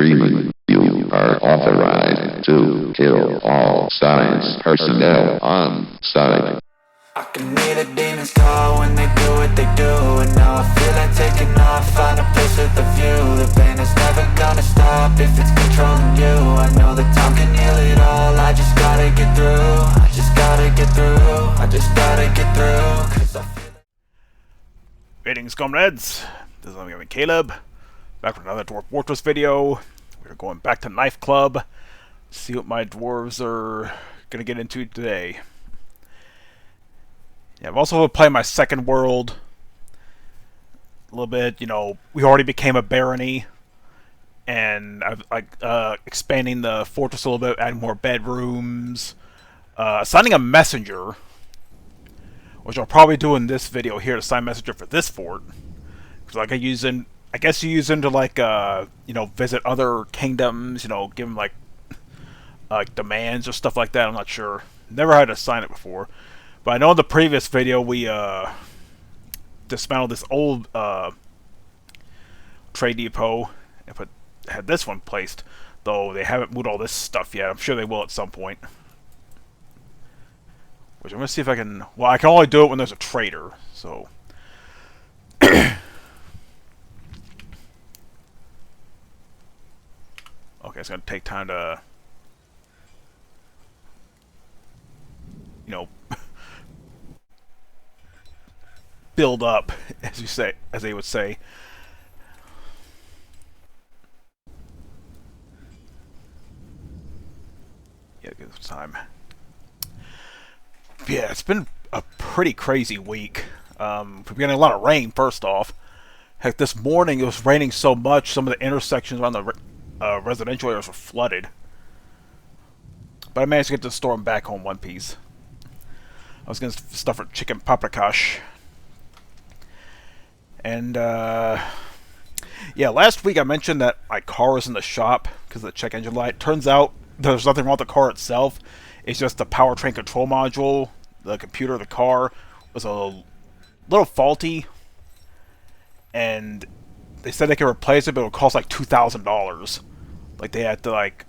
Freeman, you are authorized to kill all science personnel on site. I can hear the demons call when they do what they do. And now I feel like taking off, find a place with a view. The pain is never gonna stop if it's controlling you. I know that time can heal it all, I just gotta get through. I just gotta get through, I just gotta get through. Cause I feel Greetings, comrades. This is me, Caleb, back with another Dwarf Fortress video. We're going back to Knife Club, see what my dwarves are gonna get into today. Yeah, I've also played my second world a little bit. You know, we already became a barony, and I've expanding the fortress a little bit, adding more bedrooms, assigning a messenger, which I'll probably do in this video here, to assign messenger for this fort. Because like I guess you use them to like you know, visit other kingdoms. You know, give them like demands or stuff like that. I'm not sure. Never had to assign it before. But I know in the previous video we dismantled this old trade depot and had this one placed, though they haven't moved all this stuff yet. I'm sure they will at some point. Which I'm gonna see if I can. Well, I can only do it when there's a trader, so. Okay, it's gonna take time to, you know, build up, as they would say. Yeah, give it time. Yeah, it's been a pretty crazy week. We're getting a lot of rain, first off. Heck, this morning it was raining so much, some of the intersections around the residential areas were flooded. But I managed to get to the store and back home in one piece. I was going to stuff for chicken paprikash. And, yeah, last week I mentioned that my car was in the shop because of the check engine light. Turns out there's nothing wrong with the car itself. It's just the powertrain control module, the computer of the car, was a little faulty. And they said they could replace it, but it would cost like $2,000. Like, they had to, like,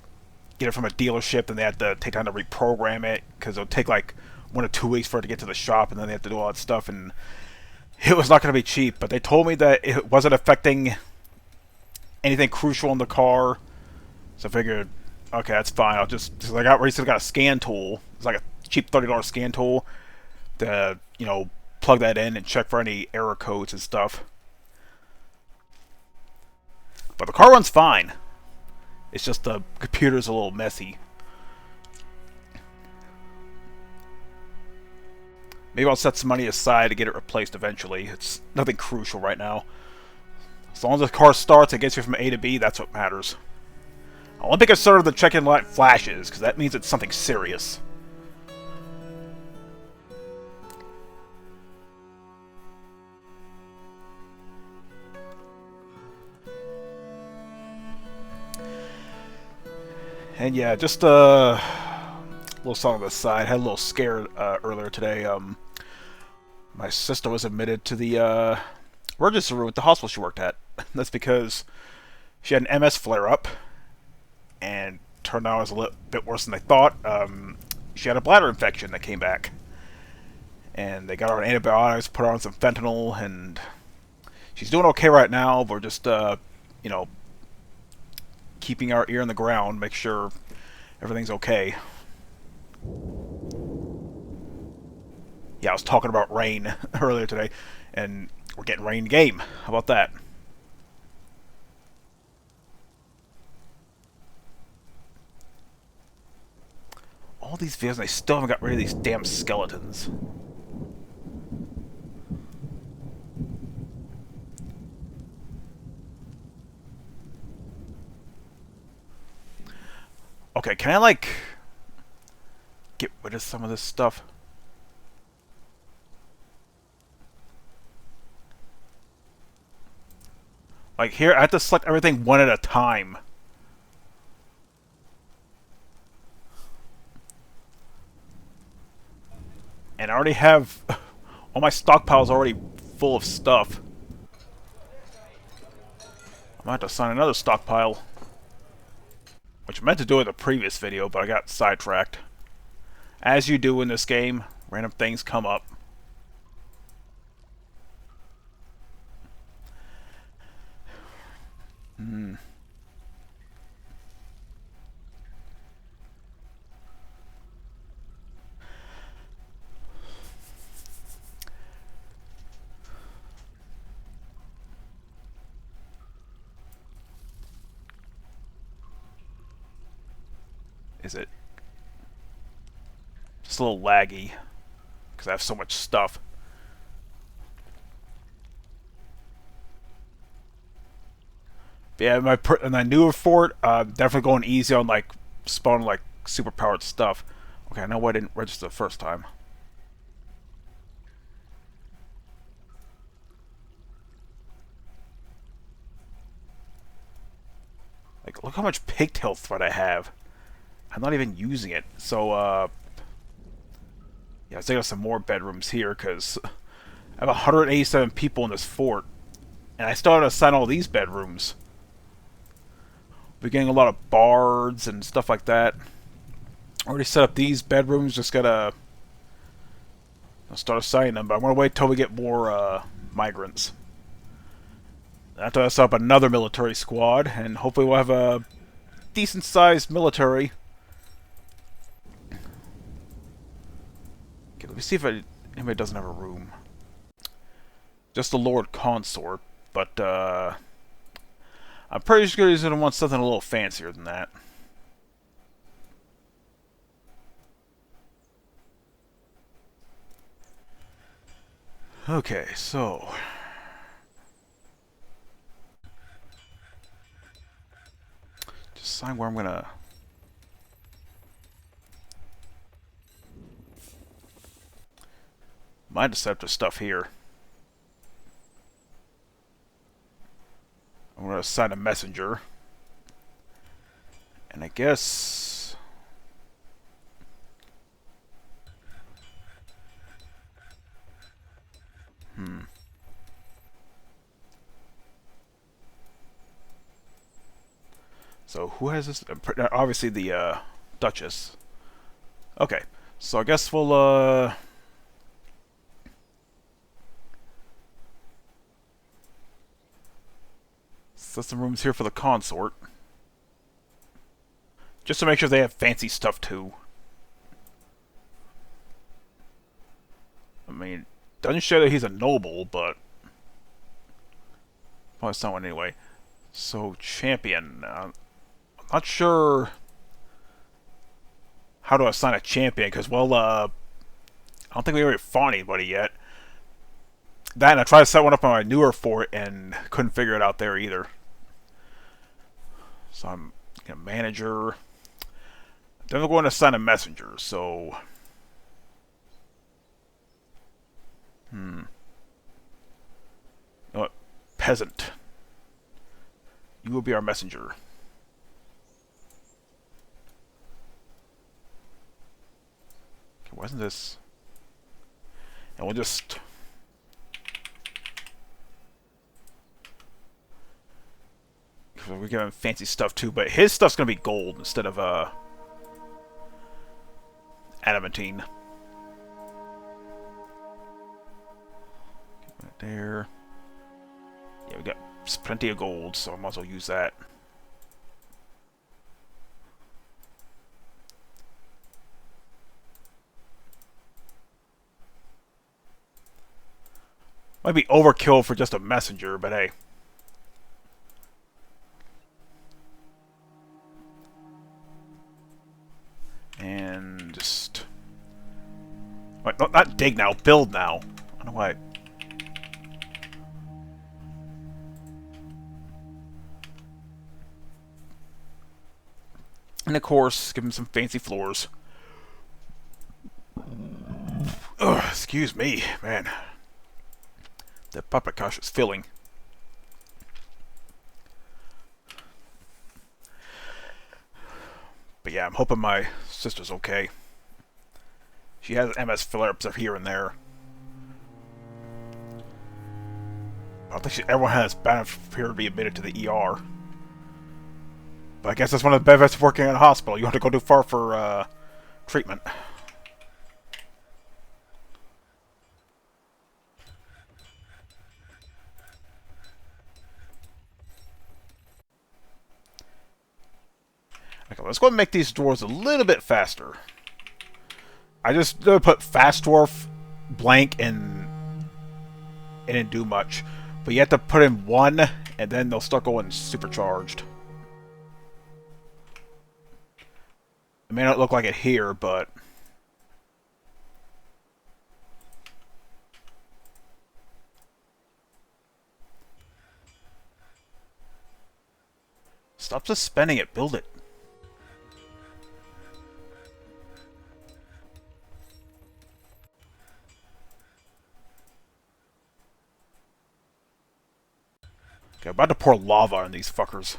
get it from a dealership, and they had to take time to reprogram it, because it would take like 1 or 2 weeks for it to get to the shop, and then they have to do all that stuff, and it was not going to be cheap. But they told me that it wasn't affecting anything crucial in the car, so I figured, okay, that's fine. I'll just I recently got a scan tool. It's like a cheap $30 scan tool to, you know, plug that in and check for any error codes and stuff. But the car runs fine. It's just the computer's a little messy. Maybe I'll set some money aside to get it replaced eventually. It's nothing crucial right now. As long as the car starts and gets you from A to B, that's what matters. I'll only be concerned if the check-in light flashes, because that means it's something serious. And yeah, just a little song on the side. Had a little scare earlier today. My sister was admitted to the emergency room at the hospital she worked at. That's because she had an MS flare-up, and turned out it was a little bit worse than they thought. She had a bladder infection that came back, and they got her on antibiotics, put her on some fentanyl, and she's doing okay right now. But we're just, you know, keeping our ear on the ground, make sure everything's okay. Yeah, I was talking about rain earlier today, and we're getting rain in the game. How about that? All these videos, and they still haven't got rid of these damn skeletons. Okay, can I, like, get rid of some of this stuff? Like, here, I have to select everything one at a time. And I already have... all my stockpiles already full of stuff. I might have to assign another stockpile. which I meant to do in the previous video, but I got sidetracked. As you do in this game, random things come up. Is it just a little laggy because I have so much stuff? But yeah, my newer fort, definitely going easy on like spawning like super powered stuff. Okay, I know why I didn't register the first time. Like, look how much pigtail thread I have. I'm not even using it. So, yeah, let's take out some more bedrooms here, because I have 187 people in this fort. And I still have to assign all these bedrooms. We're getting a lot of bards and stuff like that. Already set up these bedrooms, just gotta start assigning them. But I'm gonna wait till we get more migrants. After I set up another military squad, and hopefully we'll have a decent-sized military. Okay, let me see if anybody doesn't have a room. Just the Lord Consort, but I'm pretty sure he's going to want something a little fancier than that. Okay, so just decide where I'm gonna. My deceptive stuff here. I'm gonna assign a messenger, and I guess So who has this? Obviously the Duchess. Okay, so I guess we'll set some rooms here for the consort, just to make sure they have fancy stuff too. I mean, doesn't show that he's a noble, but probably someone anyway. So champion. I'm not sure how to assign a champion, because, well, I don't think we ever fought anybody yet. That, and I tried to set one up on my newer fort, and couldn't figure it out there either. So I'm a manager. Then we're going to assign a messenger, so you know what? Peasant. You will be our messenger. Okay, why isn't this? And we'll just we're getting fancy stuff too, but his stuff's gonna be gold instead of adamantine. Right there. Yeah, we got plenty of gold, so I might as well use that. Might be overkill for just a messenger, but hey. And just... Wait, not dig now, build now. I don't know why. And of course, give him some fancy floors. Ugh, excuse me, man. The paprikash is filling. But yeah, I'm hoping my sister's okay. She has MS flare-ups here and there. I don't think everyone has bad enough here to be admitted to the ER. But I guess that's one of the benefits of working in a hospital. You don't have to go too far for treatment. Okay, let's go and make these doors a little bit faster. I just put fast dwarf blank and it didn't do much. But you have to put in 1 and then they'll start going supercharged. It may not look like it here, but stop suspending it, build it. Okay, I'm about to pour lava on these fuckers.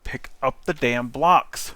Pick up the damn blocks.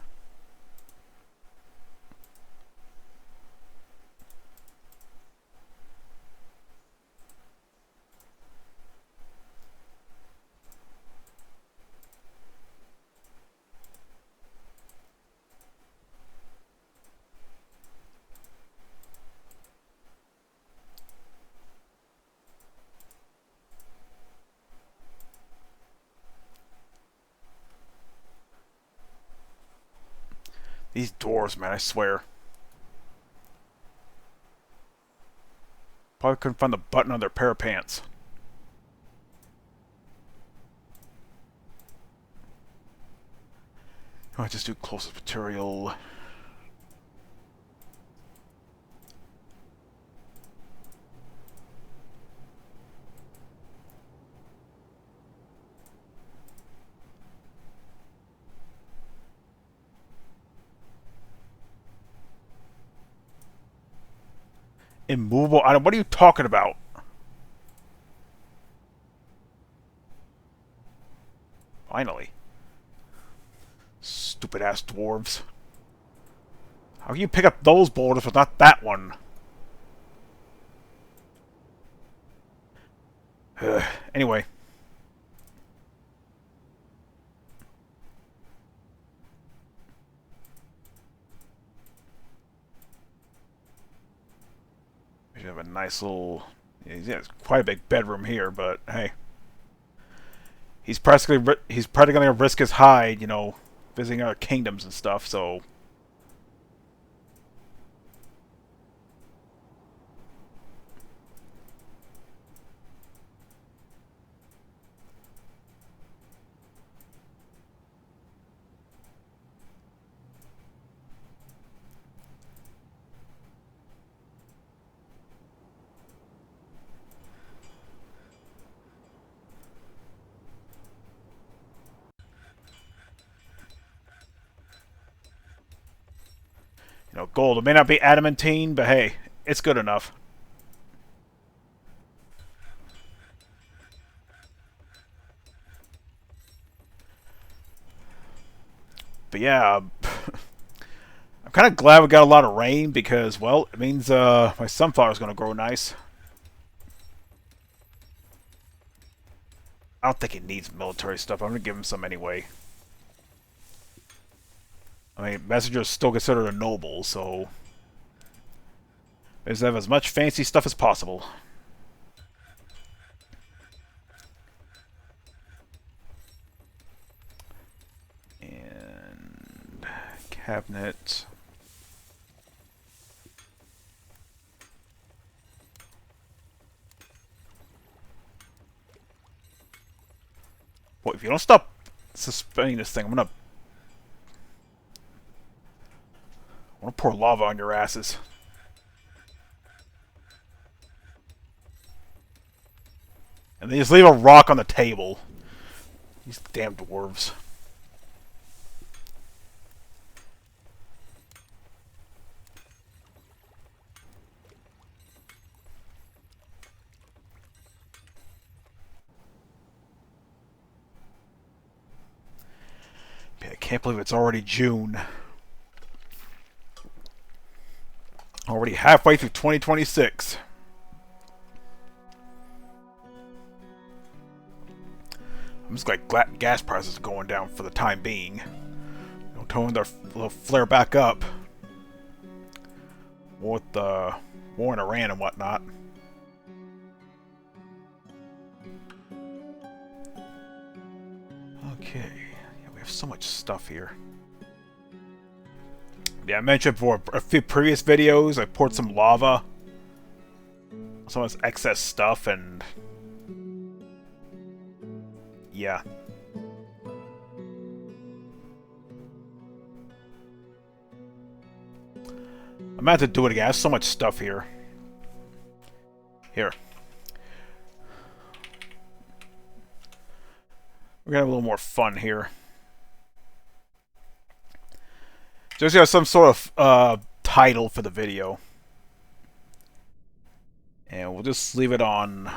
These doors, man, I swear. Probably couldn't find the button on their pair of pants. I just do closest material. Immovable item. What are you talking about? Finally. Stupid ass dwarves. How can you pick up those boulders but not that one? Anyway. We have a nice little... Yeah, it's quite a big bedroom here, but hey. He's practically going to risk his hide, you know, visiting other kingdoms and stuff, so... You know, gold. It may not be adamantine, but hey, it's good enough. But yeah, I'm kind of glad we got a lot of rain because, well, it means my sunflower's going to grow nice. I don't think he needs military stuff. I'm going to give him some anyway. I mean, Messenger's still considered a noble, so... Let's have as much fancy stuff as possible. And... cabinet... Boy, if you don't stop suspending this thing, I'm gonna pour lava on your asses. And then just leave a rock on the table. These damn dwarves. Can't believe it's already June. Already halfway through 2026. I'm just glad gas prices are going down for the time being. Don't tell them they'll flare back up. With the war in Iran and whatnot. Okay. Yeah, we have so much stuff here. Yeah, I mentioned for a few previous videos, I poured some lava. Some of this excess stuff and... yeah. I'm about to do it again. I have so much stuff here. Here. We're gonna have a little more fun here. Just got some sort of title for the video. And we'll just leave it on...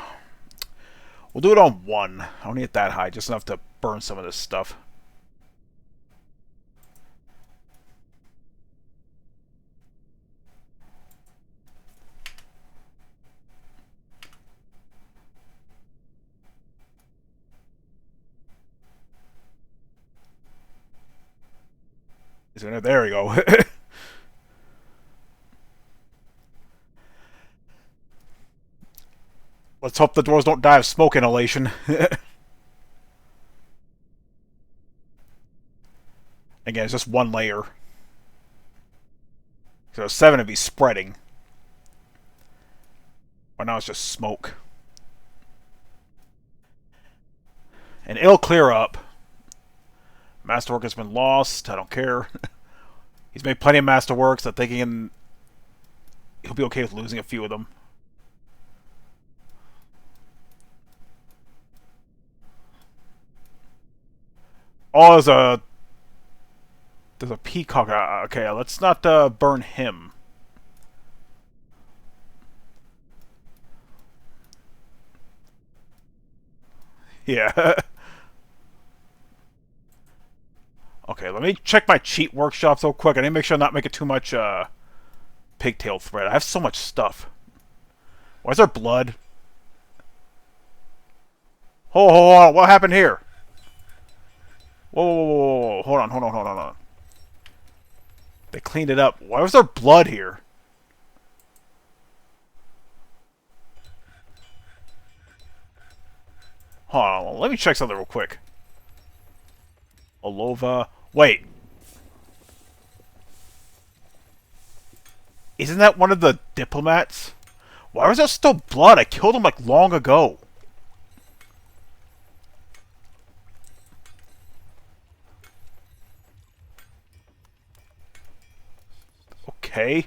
we'll do it on 1. I don't need it that high, just enough to burn some of this stuff. There we go. Let's hope the doors don't die of smoke inhalation. Again, it's just 1 layer. So 7 would be spreading. Right now it's just smoke. And it'll clear up. Masterwork has been lost. I don't care. He's made plenty of Masterworks. I think he'll be okay with losing a few of them. Oh, there's a peacock. Okay, let's not burn him. Yeah. Okay, let me check my cheat workshops real quick. I need to make sure I'm not making too much pigtail thread. I have so much stuff. Why is there blood? Hold on. What happened here? Whoa. Hold on. They cleaned it up. Why was there blood here? Hold on. Let me check something real quick. Olova. Wait. Isn't that one of the diplomats? Why was there still blood? I killed him like long ago. Okay.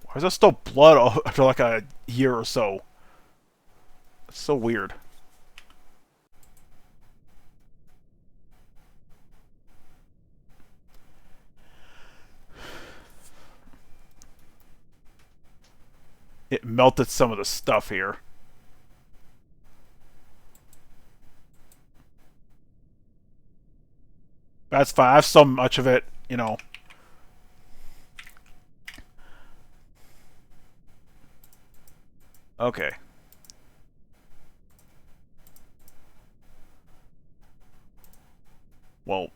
Why is there still blood after like a year or so? It's so weird. It melted some of the stuff here. That's fine. I have so much of it, you know. Okay. Well.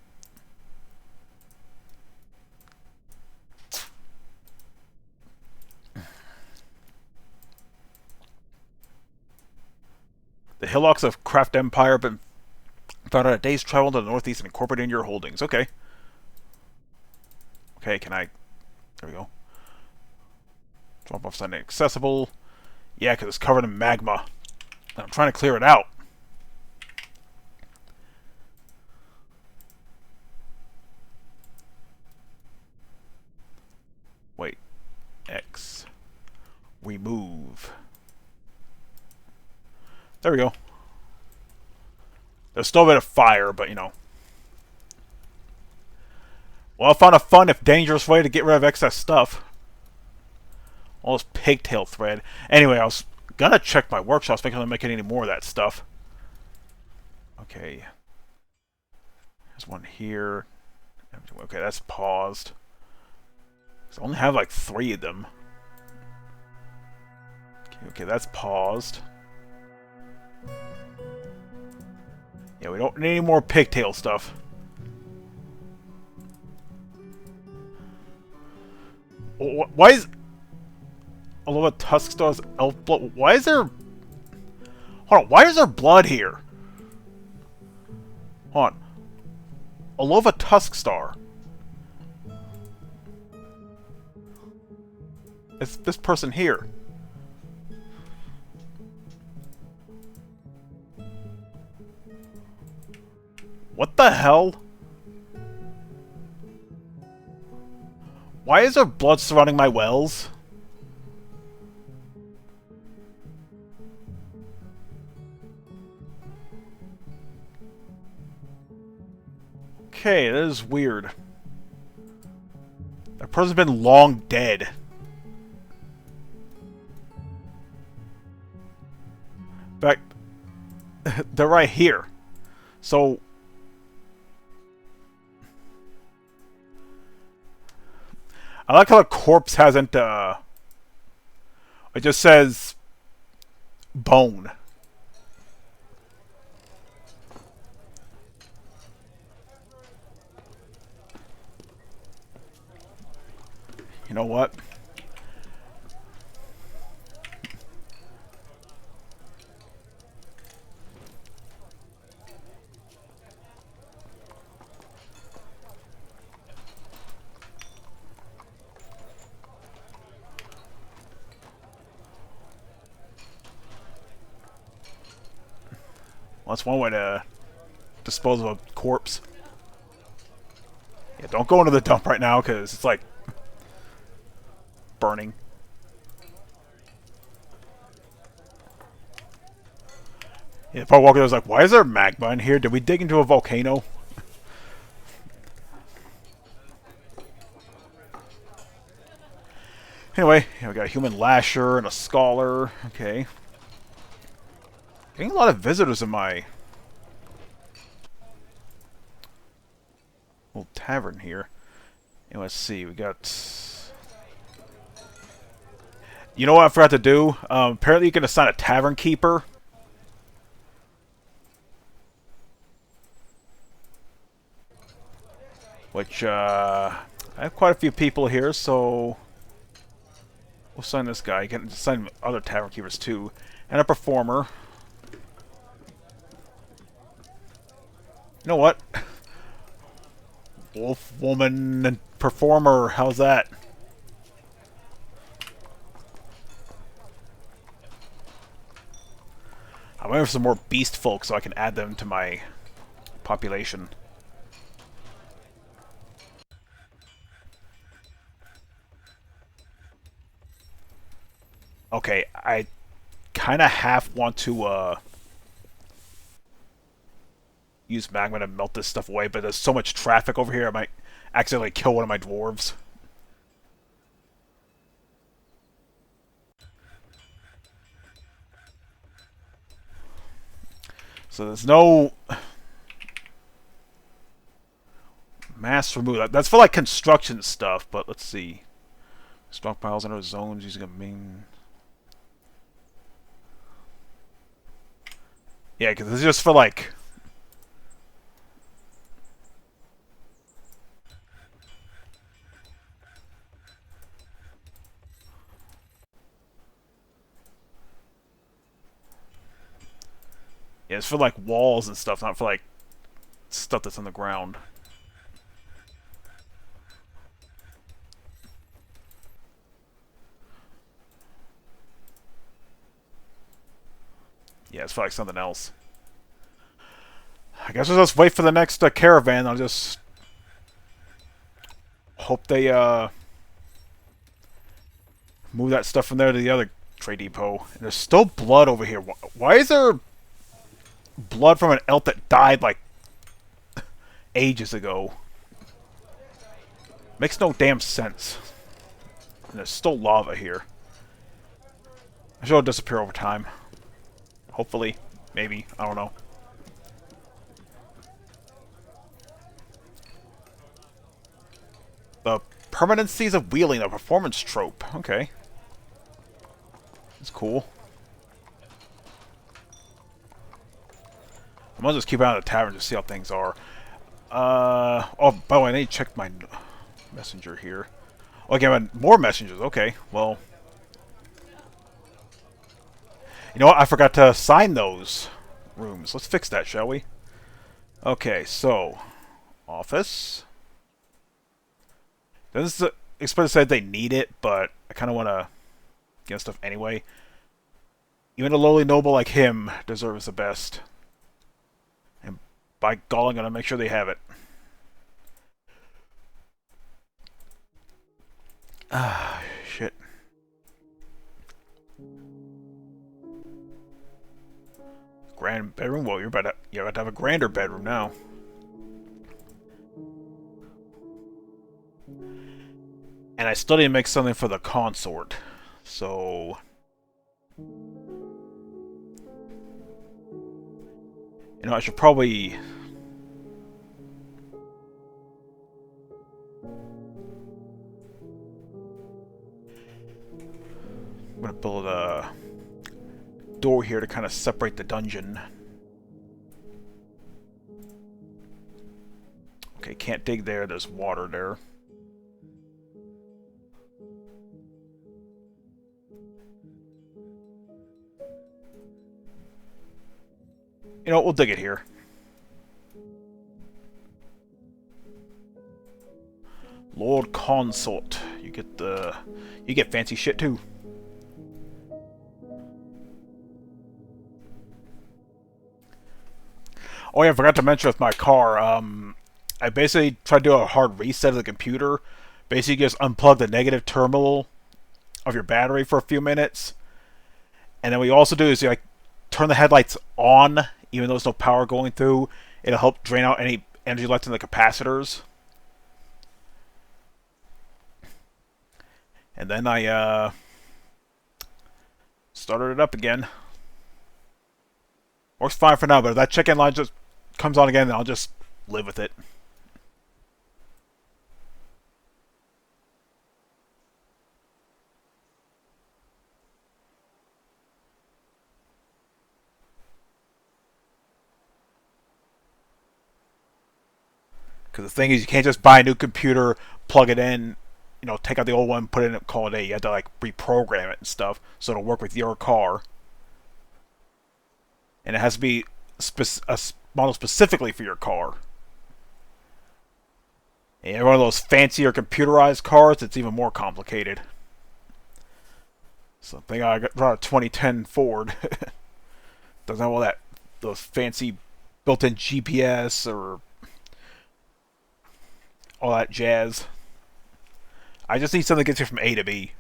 The hillocks of Craft Empire have been found on a day's travel to the northeast and incorporated in your holdings. Okay. Okay, can I... There we go. Drop off sign inaccessible. Yeah, because it's covered in magma. And I'm trying to clear it out. Wait. X. Remove. There we go. There's still a bit of fire, but you know. Well, I found a fun, if dangerous, way to get rid of excess stuff. All this pigtail thread. Anyway, I was gonna check my workshops, making them make any more of that stuff. Okay. There's one here. Okay, that's paused. So I only have like 3 of them. Okay, that's paused. Yeah, we don't need any more pigtail stuff. Why is... Although a Tusk Star's elf blood... Why is there... Hold on, why is there blood here? Hold on. Alova Tusk Star. It's this person here. What the hell? Why is there blood surrounding my wells? Okay, that is weird. That person's been long dead. In fact, they're right here. So... I like how the corpse hasn't, it just says... bone. You know what? Well, that's one way to dispose of a corpse. Yeah, don't go into the dump right now, because it's like... burning. Yeah, if I walk in, I was like, why is there magma in here? Did we dig into a volcano? Anyway, yeah, we got a human lasher and a scholar. Okay. Getting a lot of visitors in my little tavern here. And let's see, we got... You know what I forgot to do? Apparently you can assign a tavern keeper. Which, I have quite a few people here, so... We'll assign this guy. You can assign other tavern keepers too. And a performer. You know what? Wolf, woman, and performer. How's that? I'm waiting for some more beast folk so I can add them to my population. Okay, I kind of half want to use magma to melt this stuff away, but there's so much traffic over here I might accidentally kill one of my dwarves. So there's no mass remove. That's for like construction stuff, but let's see. Stockpiles under zones using a main... Yeah, because this is just for like... Yeah, it's for like walls and stuff, not for like stuff that's on the ground. Yeah, it's for like something else. I guess we'll just wait for the next caravan. I'll just hope they move that stuff from there to the other trade depot. And there's still blood over here. Why is there blood from an elk that died like ages ago? Makes no damn sense. And there's still lava here. I'm sure it'll disappear over time. Hopefully. Maybe. I don't know. The permanencies of wheeling, a performance trope. Okay. That's cool. I might just keep out of the tavern to see how things are. Oh, by the way, I need to check my messenger here. Okay, I have more messengers. Okay, well. You know what? I forgot to assign those rooms. Let's fix that, shall we? Okay, so. Office. Doesn't expect to say they need it, but I kind of want to get stuff anyway. Even a lowly noble like him deserves the best. And by golly, I'm going to make sure they have it. Ah, shit. Grand bedroom? Well, you're about to have a grander bedroom now. And I still need to make something for the consort. So... You know, I should probably... I'm gonna build a door here to kind of separate the dungeon. Okay, can't dig there, there's water there. You know, we'll dig it here. Lord Consort. You get fancy shit too. Oh yeah, I forgot to mention with my car, I basically tried to do a hard reset of the computer. Basically just unplug the negative terminal of your battery for a few minutes. And then what you also do is you like turn the headlights on, even though there's no power going through. It'll help drain out any energy left in the capacitors. And then I started it up again. Works fine for now, but if that check-in line just comes on again, then I'll just live with it. Because the thing is, you can't just buy a new computer, plug it in, you know, take out the old one, put it in, call it a. You have to like reprogram it and stuff so it'll work with your car. And it has to be a model specifically for your car. And one of those fancier computerized cars, it's even more complicated. So I think I got a 2010 Ford. Doesn't have all those fancy built-in GPS or all that jazz. I just need something that gets you from A to B.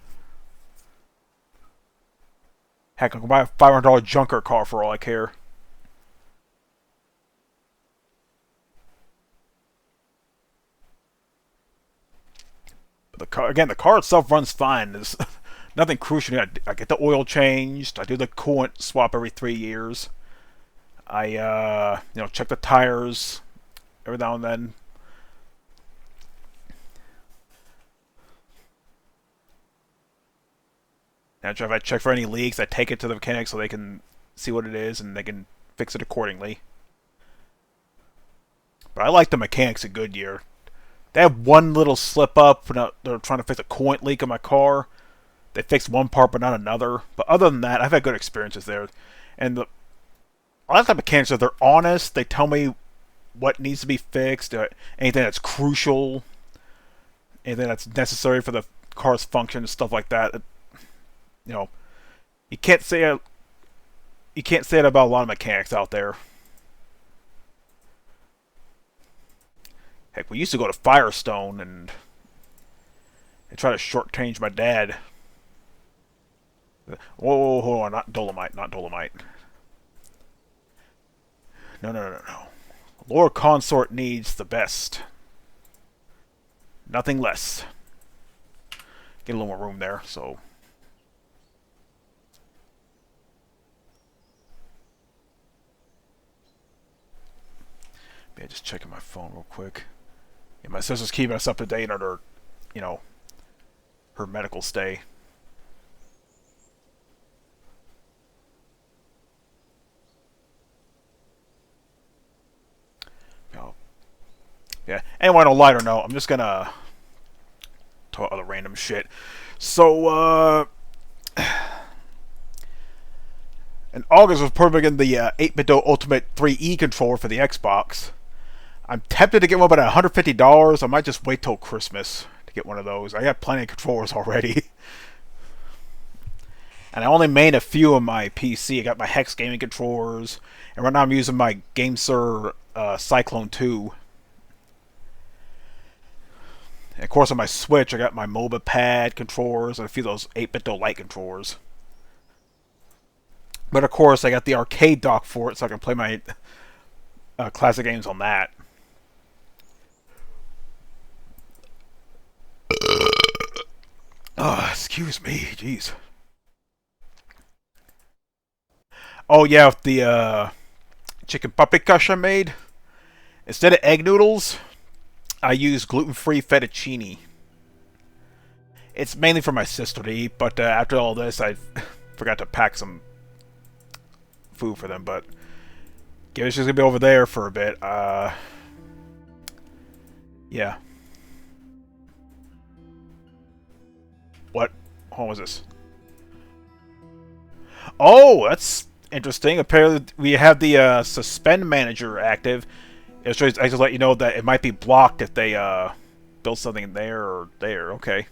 Heck, I can buy a $500 junker car for all I care. But the car itself runs fine. There's nothing crucial. I get the oil changed. I do the coolant swap every 3 years. I you know, check the tires every now and then. And if I check for any leaks, I take it to the mechanic so they can see what it is and they can fix it accordingly. But I like the mechanics at Goodyear. They have one little slip up when they're trying to fix a coolant leak in my car. They fixed one part but not another. But other than that, I've had good experiences there. And I like the mechanics. If they're honest, they tell me what needs to be fixed, anything that's crucial, anything that's necessary for the car's function, and stuff like that. You know, you can't say it about a lot of mechanics out there. Heck, we used to go to Firestone and try to shortchange my dad. Whoa, hold on, not Dolomite, not Dolomite. No. Lord Consort needs the best. Nothing less. Get a little more room there, so... Yeah, just checking my phone real quick. Yeah, my sister's keeping us up to date on her you know, her medical stay. Oh. Yeah. Anyway, on a lighter note, I'm just gonna talk other random shit. So, in August was putting the 8-bit Ultimate 3E controller for the Xbox. I'm tempted to get one, but at $150, I might just wait till Christmas to get one of those. I got plenty of controllers already. And I only made a few on my PC. I got my Hex gaming controllers, and right now I'm using my GameSir Cyclone 2. And of course on my Switch, I got my MOBA pad controllers and a few of those 8-bit Lite controllers. But of course, I got the arcade dock for it, so I can play my classic games on that. Excuse me, jeez. Oh yeah, the chicken paprikash I made. Instead of egg noodles, I use gluten-free fettuccine. It's mainly for my sister to eat, but after all this, I forgot to pack some food for them. But guess she's gonna be over there for a bit. Yeah. What? What was this? Oh, that's interesting. Apparently, we have the suspend manager active. I just let you know that it might be blocked if they build something there or there. Okay.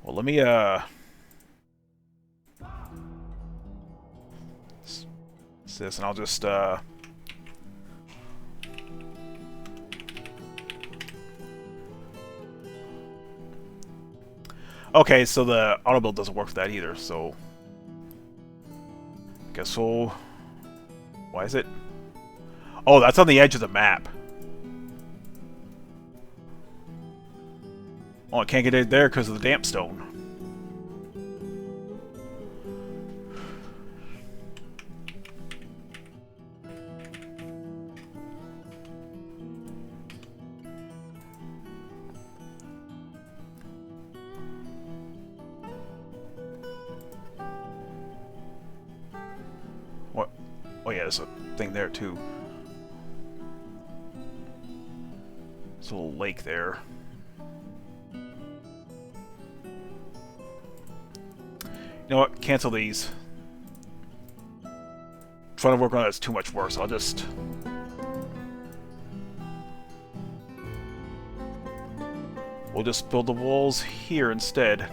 Well, let me this, and I'll just okay, so the auto build doesn't work for that either, so guess so. Why is it? Oh, that's on the edge of the map. Oh, I can't get it there because of the damp stone. What? Oh yeah, there's a thing there too. There's a little lake there. You know what? Cancel these. Trying to work on that's too much work, so I'll just... We'll just build the walls here instead.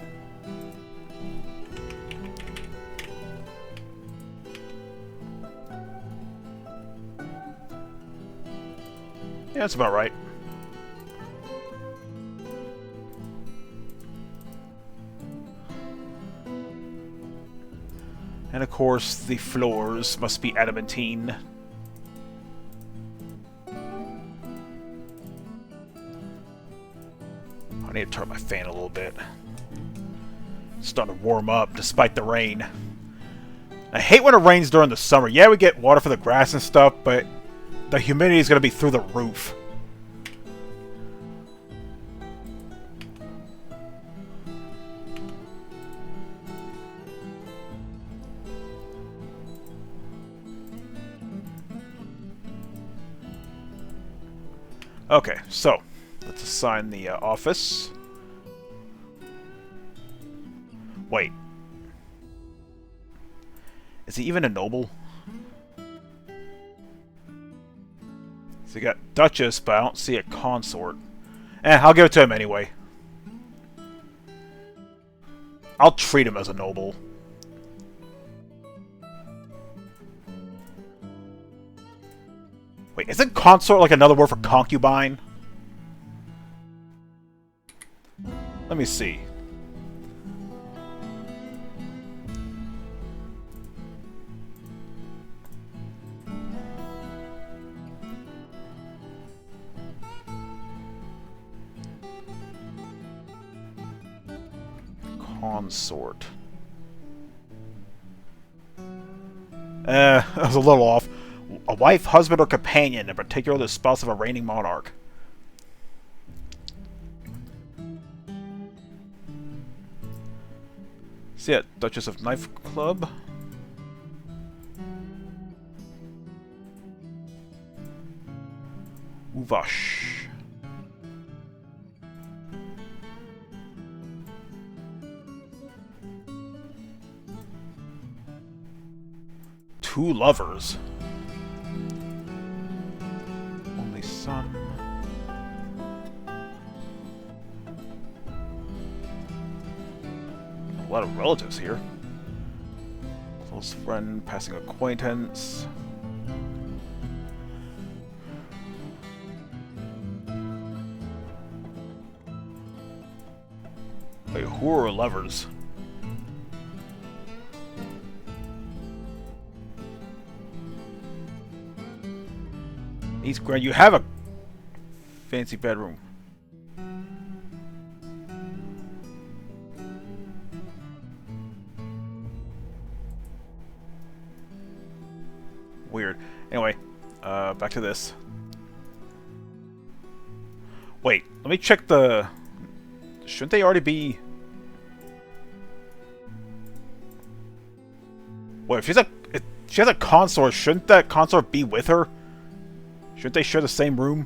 Yeah, that's about right. And of course, the floors must be adamantine. I need to turn my fan a little bit. It's starting to warm up despite the rain. I hate when it rains during the summer. Yeah, we get water for the grass and stuff, but the humidity is going to be through the roof. Okay, so let's assign the office. Wait. Is he even a noble? So you got Duchess, but I don't see a consort. I'll give it to him anyway. I'll treat him as a noble. Wait, isn't consort like another word for concubine? Let me see. Consort. I was a little off. a wife, husband, or companion, in particular the spouse of a reigning monarch. See it, Duchess of Knife Club. Uvash. Two lovers. Only son. A lot of relatives here. Close friend, passing acquaintance. Wait, who are lovers? East Grand, you have a fancy bedroom. Weird. Anyway, back to this. Wait, let me check the... Shouldn't they already be... Wait, if she has a consort, shouldn't that consort be with her? Shouldn't they share the same room?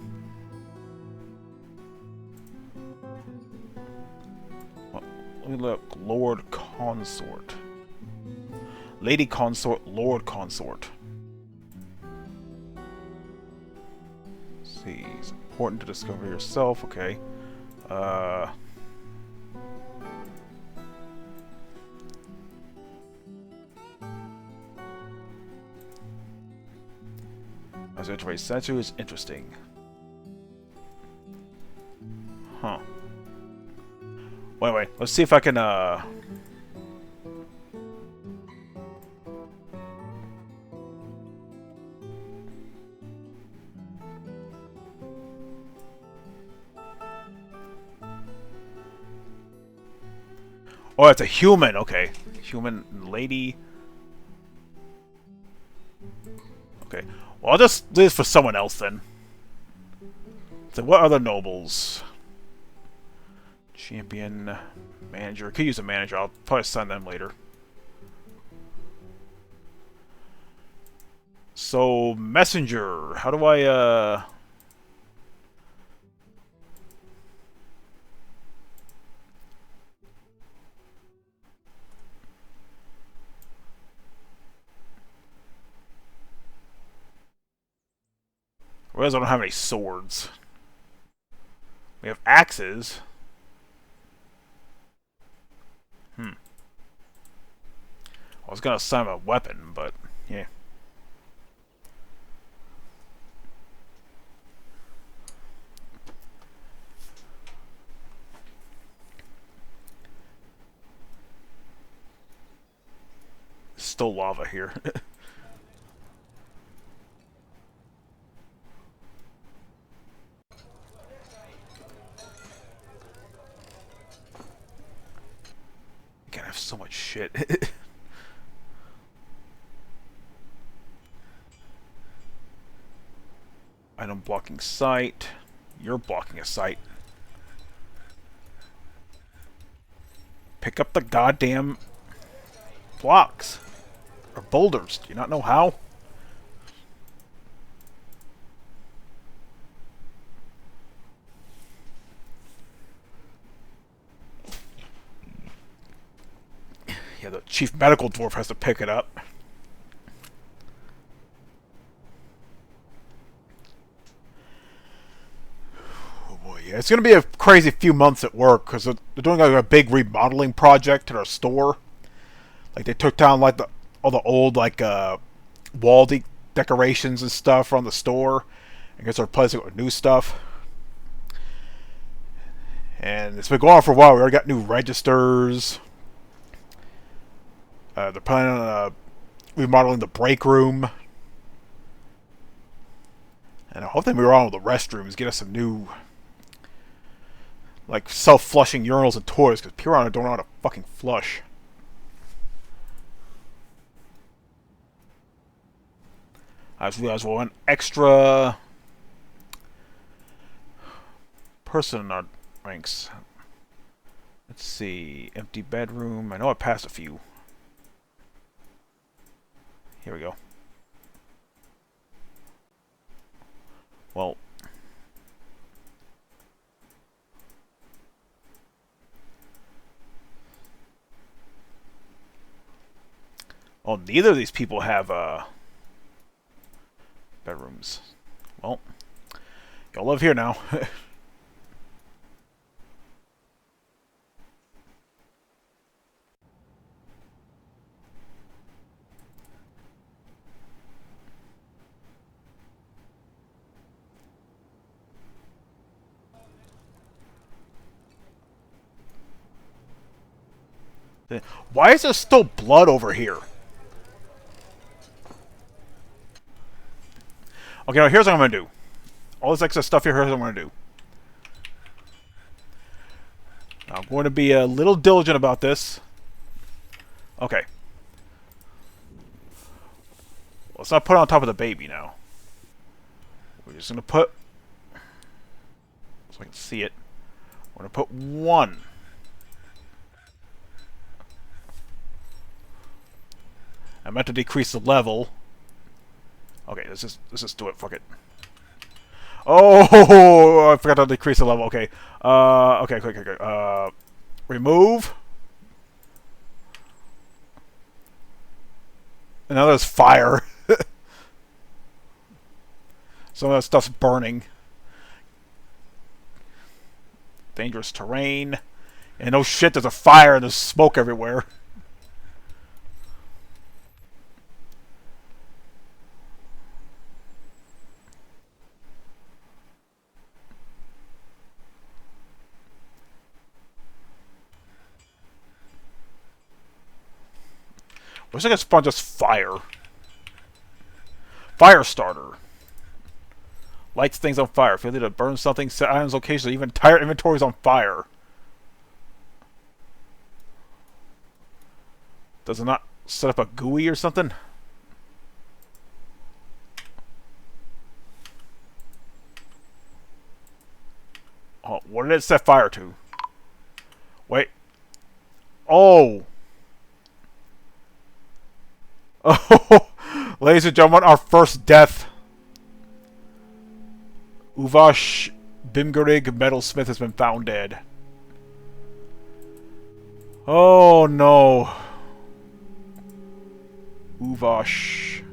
Well, let me look. Lord Consort. Lady Consort, Lord Consort. Let's see. It's important to discover yourself. Okay. As Interface Sensor is interesting. Huh. Wait, let's see if I can, Oh, it's a human, okay. Human lady. Okay. Well, I'll just leave this for someone else then. So what other nobles? Champion, manager. Could use a manager. I'll probably assign them later. So, messenger. How do I, Whereas I don't have any swords. We have axes. I was gonna assign a weapon, but yeah. Still lava here. God, I have so much shit. Item blocking site. You're blocking a site. Pick up the goddamn blocks. Or boulders. Do you not know how? Yeah, the chief medical dwarf has to pick it up. Oh boy, yeah, it's gonna be a crazy few months at work because they're doing like a big remodeling project at our store. Like they took down like all the old like wall decorations and stuff from the store, and guess they're replacing it with new stuff. And it's been going on for a while. We already got new registers. They're planning on remodeling the break room. And I hope they move on with the restrooms, get us some new, like, self-flushing urinals and toilets, because people don't know how to fucking flush. I just realized one extra person in our ranks. Let's see. Empty bedroom. I know I passed a few. Here we go. Well. Oh, neither of these people have bedrooms. Well, y'all live here now. Why is there still blood over here? Okay, now here's what I'm going to do. All this extra stuff here, here's what I'm going to do. I'm going to be a little diligent about this. Okay. Let's not put it on top of the baby now. We're just going to put... so I can see it. We're going to put one. I meant to decrease the level. Okay, let's just do it. Fuck it. Oh, I forgot to decrease the level. Okay. Okay. Remove. And now there's fire. Some of that stuff's burning. Dangerous terrain. And oh shit, there's a fire and there's smoke everywhere. Looks like it's spawned just fire. Fire starter. Lights things on fire. Failure to burn something, set items locations, even entire inventories on fire. Does it not set up a GUI or something? Oh, what did it set fire to? Wait. Oh! Oh, ladies and gentlemen, our first death. Uvash Bimgarig Metalsmith has been found dead. Oh no. Uvash.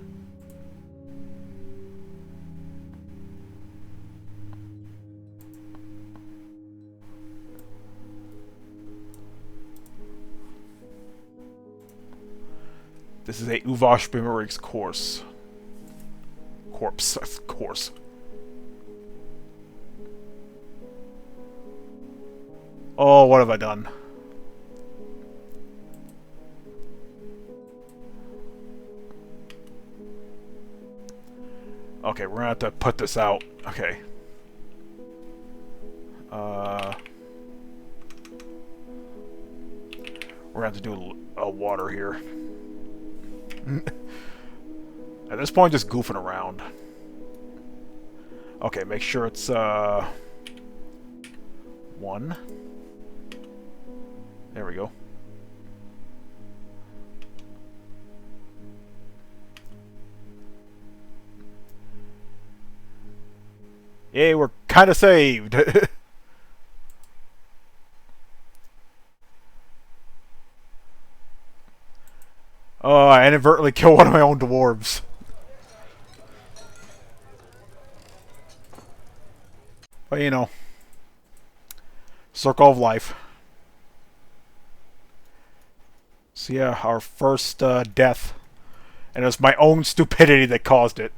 This is a Uvash Bimgarig's corpse. Corpse. Oh, what have I done? Okay, we're gonna have to put this out. Okay. We're gonna have to do a water here. At this point, just goofing around. Okay, make sure it's, one. There we go. Yay, we're kind of saved. Oh, I inadvertently killed one of my own dwarves. But you know, circle of life. So yeah, our first death. And it was my own stupidity that caused it.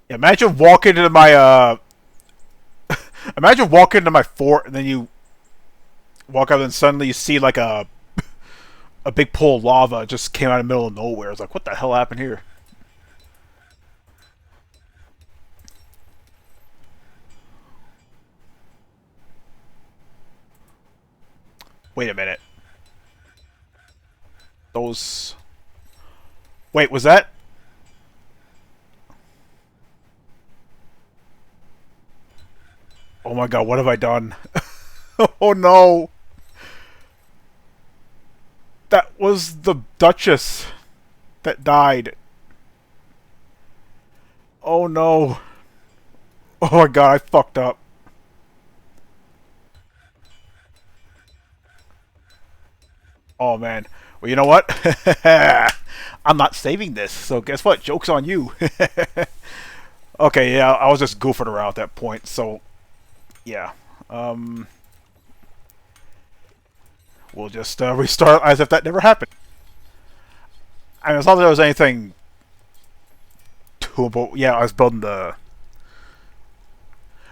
Imagine walking into my, imagine walking into my fort and then you walk out and suddenly you see like a big pool of lava just came out of the middle of nowhere. It's like, what the hell happened here? Wait a minute. Those... Wait, was that... Oh my god, what have I done? Oh no! That was the Duchess that died. Oh no. Oh my god, I fucked up. Oh man. Well, you know what? I'm not saving this, so guess what? Joke's on you. Okay, yeah, I was just goofing around at that point, so... Yeah. We'll just restart as if that never happened. I mean, it's not that there was anything... But yeah, I was building the...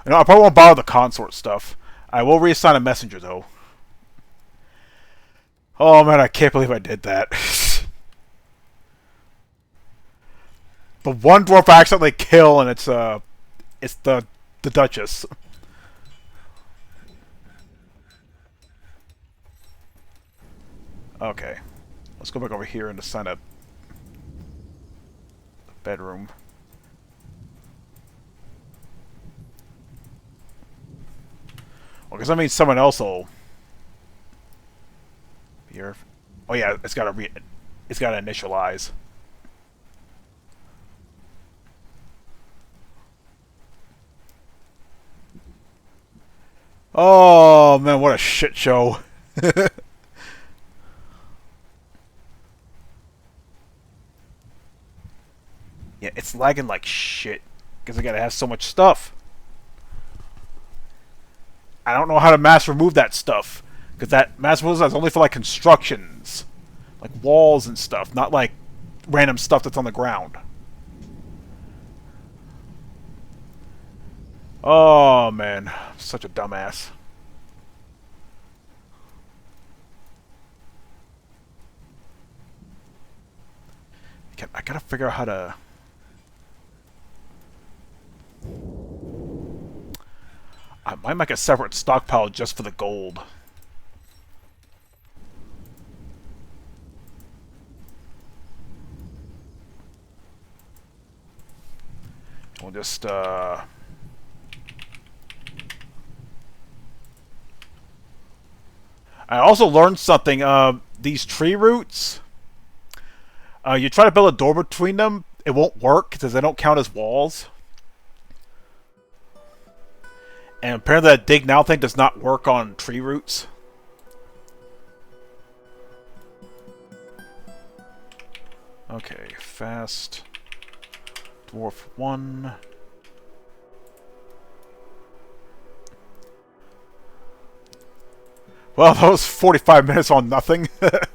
I probably won't bother the consort stuff. I will reassign a messenger, though. Oh man, I can't believe I did that. The one dwarf I accidentally kill, and it's the Duchess. Okay, let's go back over here and assign a bedroom. Well, because I mean someone else will. Here. Oh yeah, it's got to initialize. Oh man, what a shit show. Yeah, it's lagging like shit because I gotta have so much stuff. I don't know how to mass remove that stuff. Because that mass removal is only for like constructions. Like walls and stuff. Not like random stuff that's on the ground. Oh man. Such a dumbass. I gotta figure out how to... I might make a separate stockpile just for the gold. We'll just, I also learned something. These tree roots, you try to build a door between them, it won't work because they don't count as walls. And apparently that dig now thing does not work on tree roots. Okay, fast. Dwarf 1. Well, that was 45 minutes on nothing. But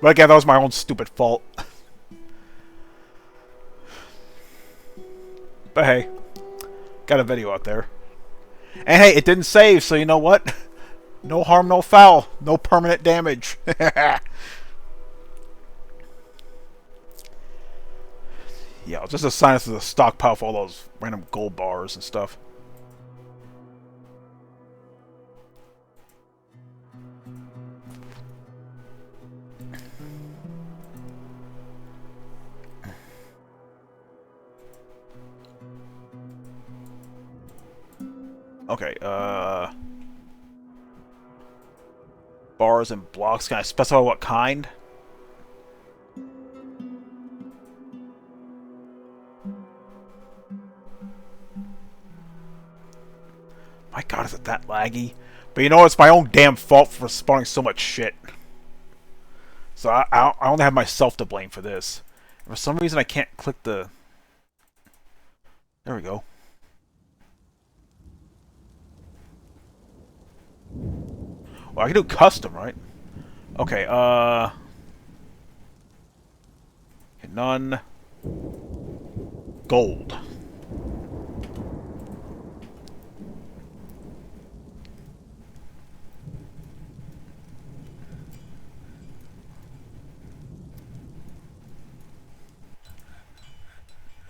again, that was my own stupid fault. But hey, got a video out there. And hey, it didn't save, so you know what? No harm, no foul. No permanent damage. Yeah, I'll just assign us to the stockpile for all those random gold bars and stuff. Okay, bars and blocks. Can I specify what kind? My god, is it that laggy? But you know, it's my own damn fault for spawning so much shit. So I only have myself to blame for this. For some reason, I can't click the... There we go. Well, I can do custom, right? Okay, none. Gold.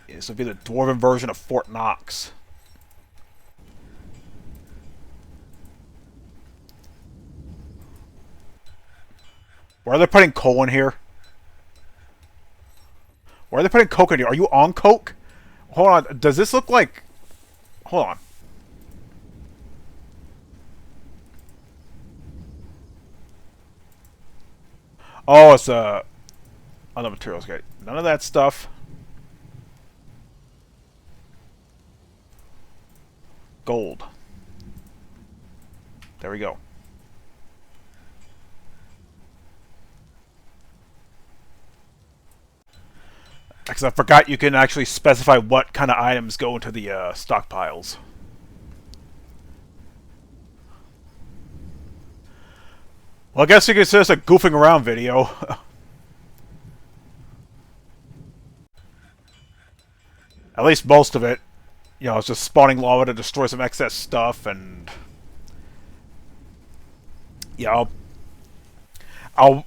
This would be the dwarven version of Fort Knox. Why are they putting coal in here? Why are they putting coke in here? Are you on coke? Hold on. Does this look like... Hold on. Oh, it's other materials. Okay. None of that stuff. Gold. There we go. Because I forgot you can actually specify what kind of items go into the stockpiles. Well, I guess you could say it's a goofing around video. At least most of it. You know, it's just spawning lava to destroy some excess stuff, and... Yeah, I'll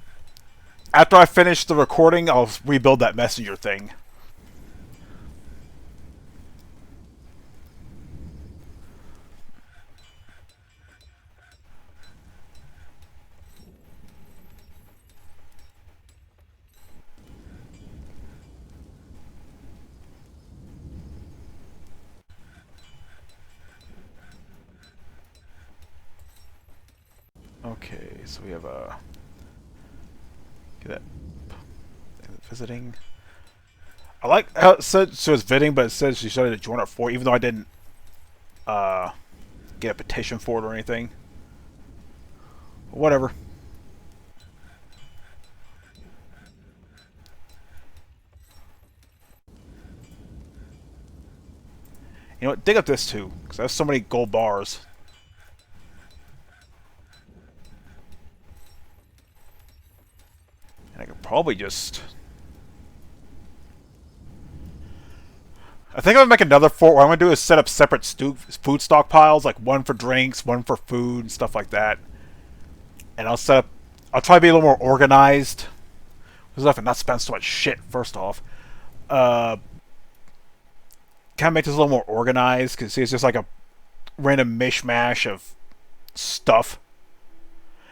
after I finish the recording, I'll rebuild that messenger thing. Okay, so we have a... Get that. Visiting. I like how it said she was visiting, but it says she started to join at 4, even though I didn't get a petition for it or anything. Whatever. You know what? Dig up this too, because I have so many gold bars. And I could probably just... I think I'm gonna make another fort. What I'm gonna do is set up separate food stockpiles, like one for drinks, one for food, and stuff like that. And I'll set up. I'll try to be a little more organized. There's enough and not spend so much shit. First off, kind of make this a little more organized, because see, it's just like a random mishmash of stuff.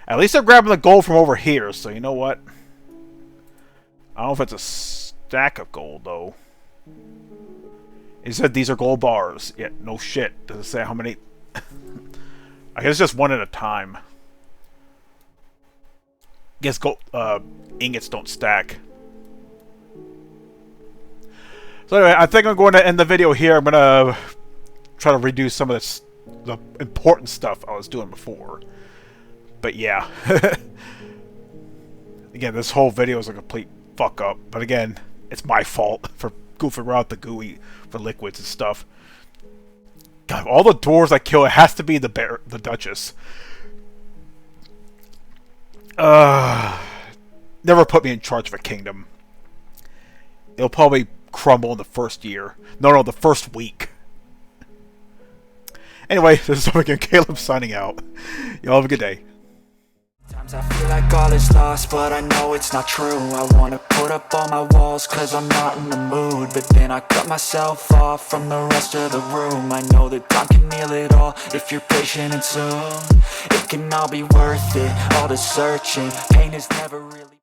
At least they're grabbing the gold from over here, so you know what? I don't know if it's a stack of gold though. It said these are gold bars. Yeah, no shit. Does it say how many? I guess it's just one at a time. Guess gold ingots don't stack. So anyway, I think I'm going to end the video here. I'm gonna try to redo some of this, the important stuff I was doing before. But yeah, again, this whole video is a complete fuck up. But again, it's my fault for goofing around the GUI for liquids and stuff. God, all the dwarves I kill, it has to be the Duchess. Never put me in charge of a kingdom. It'll probably crumble in the first year. No, the first week. Anyway, this is Again Caleb signing out. Y'all have a good day. Sometimes I feel like all is lost, but I know it's not true. I wanna put up all my walls, cause I'm not in the mood. But then I cut myself off from the rest of the room. I know that time can heal it all, if you're patient and soon it can all be worth it, all the searching. Pain is never really